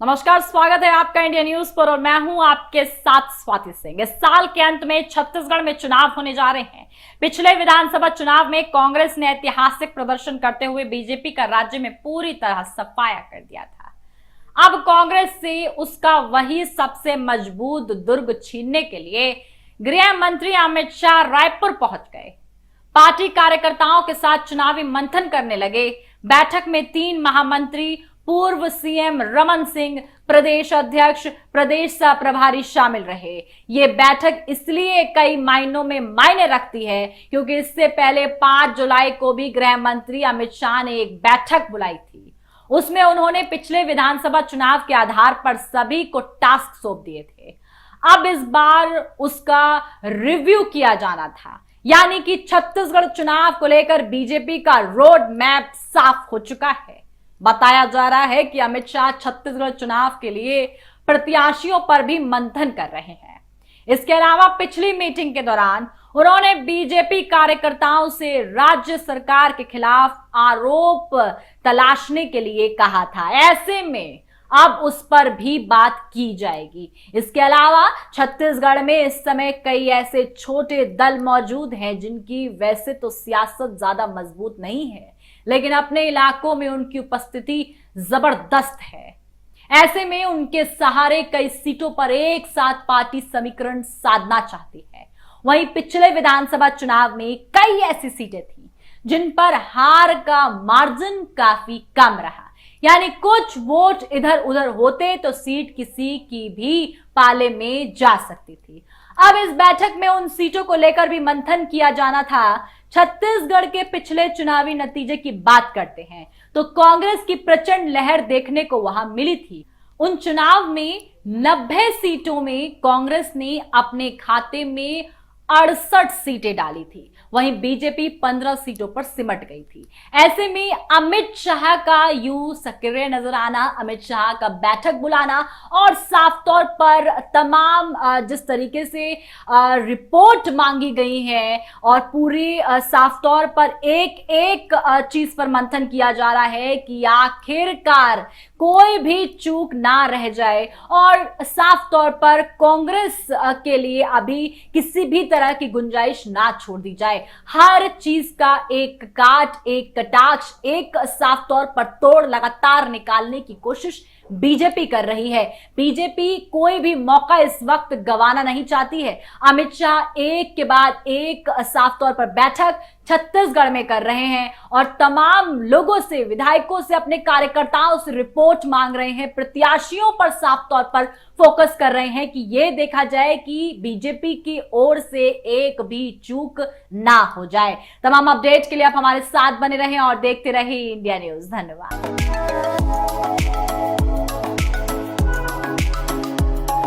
नमस्कार, स्वागत है आपका इंडिया न्यूज पर और मैं हूं आपके साथ स्वाति सिंह। इस साल के अंत में छत्तीसगढ़ में चुनाव होने जा रहे हैं। पिछले विधानसभा चुनाव में कांग्रेस ने ऐतिहासिक प्रदर्शन करते हुए बीजेपी का राज्य में पूरी तरह सफाया कर दिया था। अब कांग्रेस से उसका वही सबसे मजबूत दुर्ग छीनने के लिए गृह मंत्री अमित शाह रायपुर पहुंच गए। पार्टी कार्यकर्ताओं के साथ चुनावी मंथन करने लगे। बैठक में 3 महामंत्री, पूर्व सीएम रमन सिंह, प्रदेश अध्यक्ष, प्रदेश सह प्रभारी शामिल रहे। ये बैठक इसलिए कई मायनों में मायने रखती है क्योंकि इससे पहले 5 जुलाई को भी गृह मंत्री अमित शाह ने एक बैठक बुलाई थी। उसमें उन्होंने पिछले विधानसभा चुनाव के आधार पर सभी को टास्क सौंप दिए थे। अब इस बार उसका रिव्यू किया जाना था, यानी कि छत्तीसगढ़ चुनाव को लेकर बीजेपी का रोड मैप साफ हो चुका है। बताया जा रहा है कि अमित शाह छत्तीसगढ़ चुनाव के लिए प्रत्याशियों पर भी मंथन कर रहे हैं। इसके अलावा पिछली मीटिंग के दौरान उन्होंने बीजेपी कार्यकर्ताओं से राज्य सरकार के खिलाफ आरोप तलाशने के लिए कहा था। ऐसे में अब उस पर भी बात की जाएगी। इसके अलावा छत्तीसगढ़ में इस समय कई ऐसे छोटे दल मौजूद हैं जिनकी वैसे तो सियासत ज्यादा मजबूत नहीं है, लेकिन अपने इलाकों में उनकी उपस्थिति जबरदस्त है। ऐसे में उनके सहारे कई सीटों पर एक साथ पार्टी समीकरण साधना चाहती है। वहीं पिछले विधानसभा चुनाव में कई ऐसी सीटें थी जिन पर हार का मार्जिन काफी कम रहा, यानी कुछ वोट इधर उधर होते तो सीट किसी की भी पाले में जा सकती थी। अब इस बैठक में उन सीटों को लेकर भी मंथन किया जाना था। छत्तीसगढ़ के पिछले चुनावी नतीजे की बात करते हैं तो कांग्रेस की प्रचंड लहर देखने को वहां मिली थी। उन चुनाव में 90 सीटों में कांग्रेस ने अपने खाते में 68 सीटें डाली थी, वहीं बीजेपी 15 सीटों पर सिमट गई थी। ऐसे में अमित शाह का यूं सक्रिय नजर आना, अमित शाह का बैठक बुलाना और साफ तौर पर तमाम जिस तरीके से रिपोर्ट मांगी गई है और पूरी साफ तौर पर एक एक चीज पर मंथन किया जा रहा है कि आखिरकार कोई भी चूक ना रह जाए और साफ तौर पर कांग्रेस के लिए अभी किसी भी तरह की गुंजाइश ना छोड़ दी जाए। हर चीज का एक काट, एक कटाक्ष, एक साफ तौर पर तोड़ लगातार निकालने की कोशिश बीजेपी कर रही है। बीजेपी कोई भी मौका इस वक्त गंवाना नहीं चाहती है। अमित शाह एक के बाद एक साफ तौर पर बैठक छत्तीसगढ़ में कर रहे हैं और तमाम लोगों से, विधायकों से, अपने कार्यकर्ताओं से रिपोर्ट मांग रहे हैं। प्रत्याशियों पर साफ तौर पर फोकस कर रहे हैं कि यह देखा जाए कि बीजेपी की ओर से एक भी चूक ना हो जाए। तमाम अपडेट के लिए आप हमारे साथ बने रहें और देखते रहिए इंडिया न्यूज। धन्यवाद।